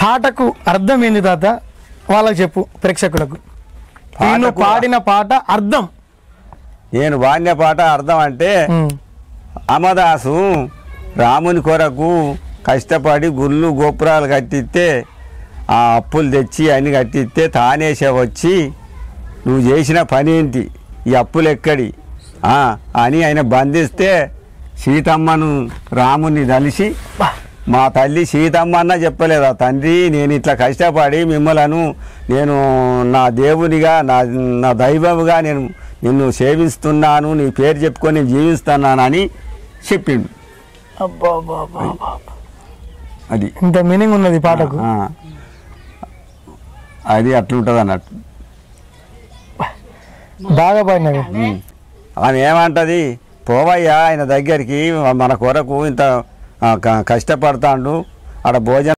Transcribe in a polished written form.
పాటకు అర్థం ఏంది తాత? వాళ్ళకి చెప్పు ప్రేక్షకులకు. నేను పాడిన పాట అర్థం. నేను పాడిన పాట అర్థం అంటే అమదాసు రాముని కొరకు కష్టపడి గుళ్ళు గోపురాలు కట్టిస్తే ఆ అప్పులు తెచ్చి అన్ని కట్టిస్తే తానేసే వచ్చి నువ్వు చేసిన పని ఏంటి, ఈ అప్పులు ఎక్కడి అని ఆయన బంధిస్తే సీతమ్మను రాముని కలిసి మా తల్లి సీతమ్మ అన్న చెప్పలేదా, తండ్రి నేను ఇట్లా కష్టపడి మిమ్మలను నేను నా దేవునిగా నా దైవముగా నేను నిన్ను సేవిస్తున్నాను, నీ పేరు చెప్పుకొని నేను జీవిస్తున్నానని చెప్పిండు. అది ఇంత మీనింగ్ ఉన్నది పాటకు. అది అట్లుంటుంది అన్నట్టు. బాగా పాడినది. ఆమె ఏమంటది, పోవయ్యా ఆయన దగ్గరికి, మన కొరకు ఇంత కష్టపడతాడు, ఆడ భోజనం